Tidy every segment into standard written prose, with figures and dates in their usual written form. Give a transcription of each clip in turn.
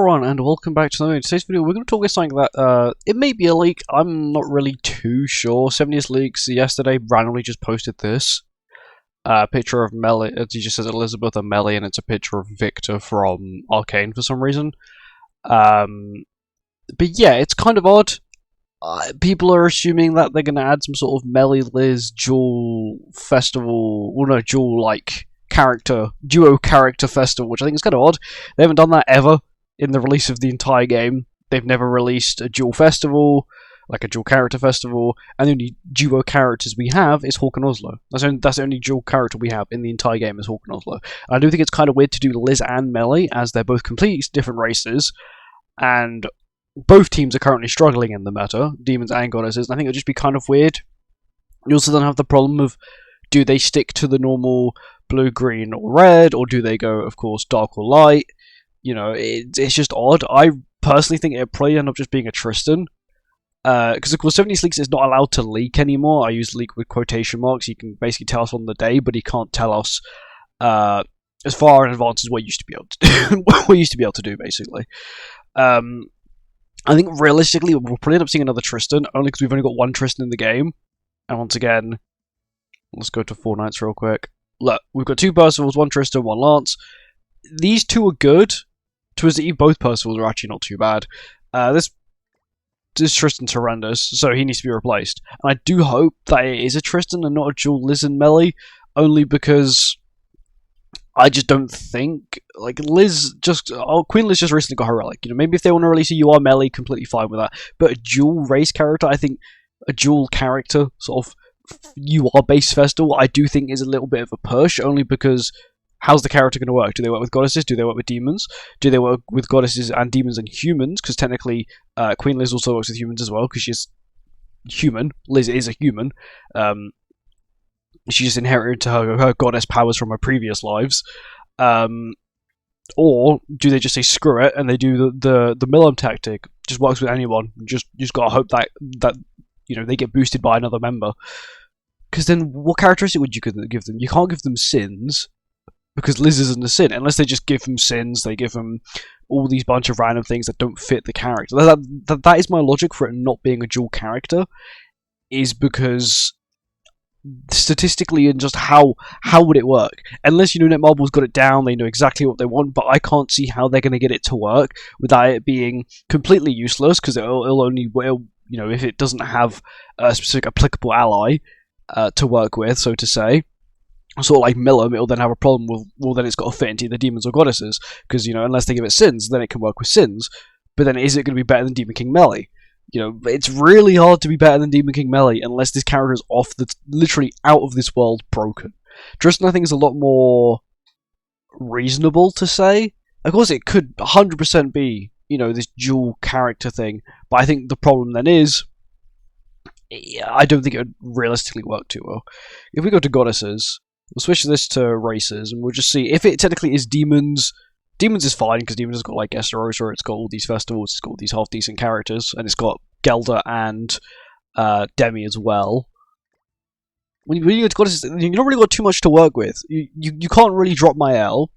everyone, and welcome back to today's video. We're going to talk about something that it may be a leak. I'm not really too sure. 70th Leaks yesterday randomly just posted this picture of Melly. It just says Elizabeth and Melly, and it's a picture of Victor from Arcane for some reason. But yeah, it's kind of odd. People are assuming that they're going to add some sort of Melly Liz dual festival. Well, no, dual like duo character festival, which I think is kind of odd. They haven't done that ever in the release of the entire game. They've never released a dual festival, like a dual character festival, and the only duo characters we have is Hawk and Oslo. That's the only dual character we have in the entire game is Hawk and Oslo. And I do think it's kind of weird to do Liz and Melly, as they're both completely different races, and both teams are currently struggling in the meta, demons and goddesses, and I think it would just be kind of weird. You also then have the problem of, do they stick to the normal blue, green, or red, or do they go, of course, dark or light? You know, it's just odd. I personally think it'd probably end up just being a Tristan. Because, of course, 70 Leaks is not allowed to leak anymore. I use leak with quotation marks. He can basically tell us on the day, but he can't tell us as far in advance as what used to be able to do. What we used to be able to do, basically. I think, realistically, we'll probably end up seeing another Tristan, only because we've only got one Tristan in the game. And once again, let's go to 4 nights real quick. Look, we've got 2 Percivals, 1 Tristan, 1 Lance. These 2 are good. Twisted Eve, both Percivals are actually not too bad. This Tristan's horrendous, so he needs to be replaced. And I do hope that it is a Tristan and not a dual Liz and Melly, only because I just don't think, like, Queen Liz just recently got her relic. You know, maybe if they want to release a You Are Melly, completely fine with that. But a dual race character, I think a dual character sort of UR based festival, I do think is a little bit of a push, only because how's the character going to work? Do they work with goddesses? Do they work with demons? Do they work with goddesses and demons and humans? Because technically, Queen Liz also works with humans as well, because she's human. Liz is a human. She just inherited her goddess powers from her previous lives. Or do they just say screw it and they do the Millum tactic? Just works with anyone. Just gotta hope that you know they get boosted by another member. Because then, what characteristic would you give them? You can't give them sins, because Liz isn't a sin. Unless they just give them sins, they give them all these bunch of random things that don't fit the character. That is my logic for it not being a dual character, is because statistically and just how would it work? Unless, you know, Netmarble's got it down, they know exactly what they want, but I can't see how they're going to get it to work without it being completely useless, because it'll only, you know, if it doesn't have a specific applicable ally to work with, so to say, sort of like Millum, it'll then have a problem with, well, then it's got to fit into either demons or goddesses, because, you know, unless they give it sins, then it can work with sins, but then is it going to be better than Demon King Melly? You know, it's really hard to be better than Demon King Melly unless this character is literally out of this world broken. Tristan, I think, is a lot more reasonable to say. Of course, it could 100% be, you know, this dual character thing, but I think the problem then is, I don't think it would realistically work too well. If we go to goddesses, we'll switch this to races, and we'll just see if it technically is demons. Demons is fine, because Demons has got like Esterosa, it's got all these festivals, it's got all these half-decent characters, and it's got Gelda and Demi as well. When you go to goddesses, you don't really got too much to work with. You can't really drop Mael,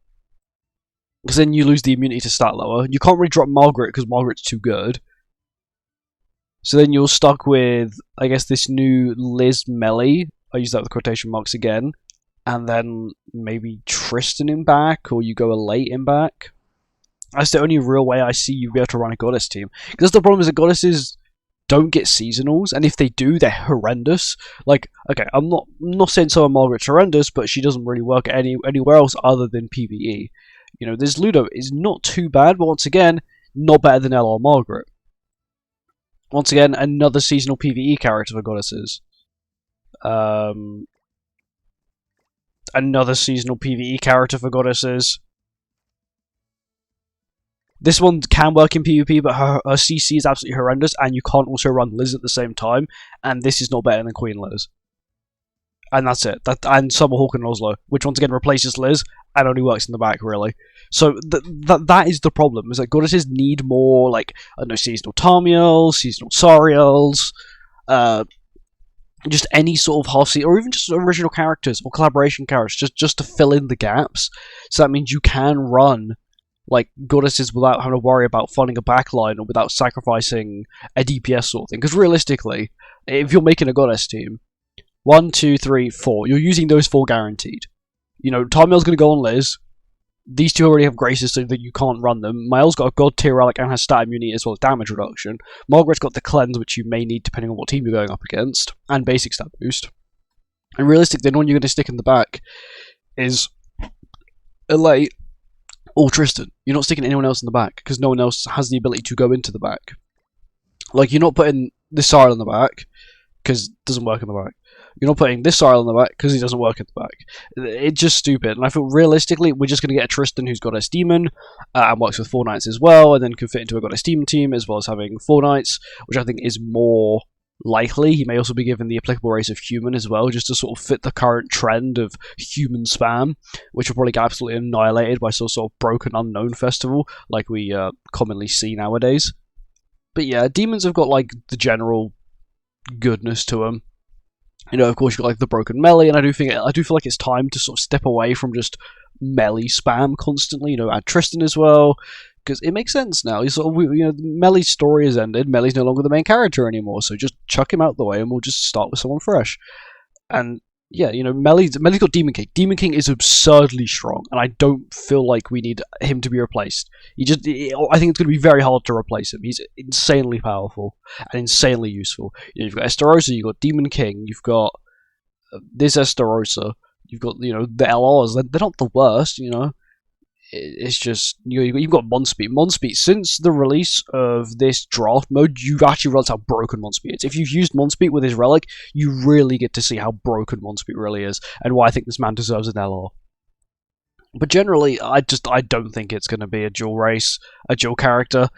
because then you lose the immunity to stat lower. You can't really drop Margaret, because Margaret's too good. So then you're stuck with, I guess, this new Liz Melly. I use that with quotation marks again. And then maybe Tristan in back, or you go a late in back. That's the only real way I see you be able to run a goddess team. Because the problem is that goddesses don't get seasonals, and if they do, they're horrendous. Like, okay, I'm not saying Summer Margaret's horrendous, but she doesn't really work anywhere else other than PvE. You know, this Ludo is not too bad, but once again, not better than LR Margaret. Once again, another seasonal PvE character for goddesses. Another seasonal PvE character for goddesses. This one can work in PvP, but her CC is absolutely horrendous, and you can't also run Liz at the same time, and this is not better than Queen Liz. And that's it. And Summer Hawk and Oslo, which once again replaces Liz, and only works in the back, really. So that is the problem, is that goddesses need more, like, I don't know, seasonal Tamiels, seasonal Sariels, just any sort of half-season, or even just original characters or collaboration characters, just to fill in the gaps. So that means you can run like goddesses without having to worry about funding a backline or without sacrificing a DPS sort of thing. Because realistically, if you're making a goddess team, 1, 2, 3, 4, you're using those 4 guaranteed. You know, Tarmel's going to go on Liz. These two already have graces so that you can't run them. Mael's got a god tier relic and has stat immunity as well as damage reduction. Margaret's got the cleanse, which you may need depending on what team you're going up against, and basic stat boost. And realistically, the one you're going to stick in the back is Elate or Tristan. You're not sticking anyone else in the back because no one else has the ability to go into the back. Like, you're not putting this Cyril in the back because it doesn't work in the back. You're not putting this Cyril in the back because he doesn't work in the back. It's just stupid. And I feel realistically, we're just going to get a Tristan who's got a Demon and works with 4 Knights as well, and then can fit into a Goddess Demon team as well as having 4 Knights, which I think is more likely. He may also be given the applicable race of Human as well, just to sort of fit the current trend of human spam, which will probably get absolutely annihilated by some sort of broken unknown festival like we commonly see nowadays. But yeah, Demons have got like the general goodness to them. You know, of course, you've got like the broken melee, and I do feel like it's time to sort of step away from just melee spam constantly. You know, add Tristan as well, because it makes sense now. Melee's story has ended. Melee's no longer the main character anymore, so just chuck him out the way, and we'll just start with someone fresh. And yeah, you know, Melee's got Demon King. Demon King is absurdly strong, and I don't feel like we need him to be replaced. I think it's going to be very hard to replace him. He's insanely powerful and insanely useful. You know, you've got Estarossa, you've got Demon King, you've got this Estarossa, you've got, you know, the LRs. They're not the worst, you know. It's just, you've got Monspeed. Monspeed, since the release of this draft mode, you've actually realized how broken Monspeed is. If you've used Monspeed with his relic, you really get to see how broken Monspeed really is, and why I think this man deserves an LR. But generally, I don't think it's going to be a dual race, a dual character.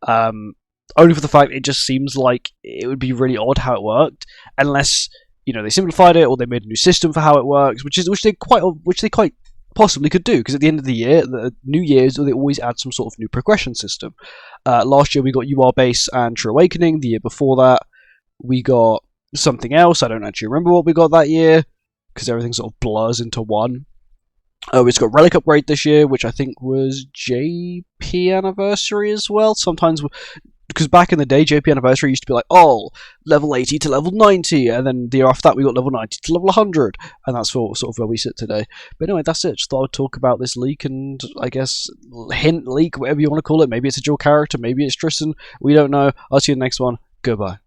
Only for the fact it just seems like it would be really odd how it worked, unless, you know, they simplified it or they made a new system for how it works, which they quite possibly could do, because at the end of the year, the New Year's, they always add some sort of new progression system. Last year we got UR Base and True Awakening. The year before that we got something else. I don't actually remember what we got that year, because everything sort of blurs into one. It's got Relic Upgrade this year, which I think was JP Anniversary as well. Sometimes, because back in the day, JP Anniversary used to be like, oh, level 80 to level 90, and then the year after that we got level 90 to level 100, and that's sort of where we sit today. But anyway, that's it. Just thought I'd talk about this leak, and I guess hint leak, whatever you want to call it. Maybe it's a dual character, maybe it's Tristan. We don't know. I'll see you in the next one. Goodbye.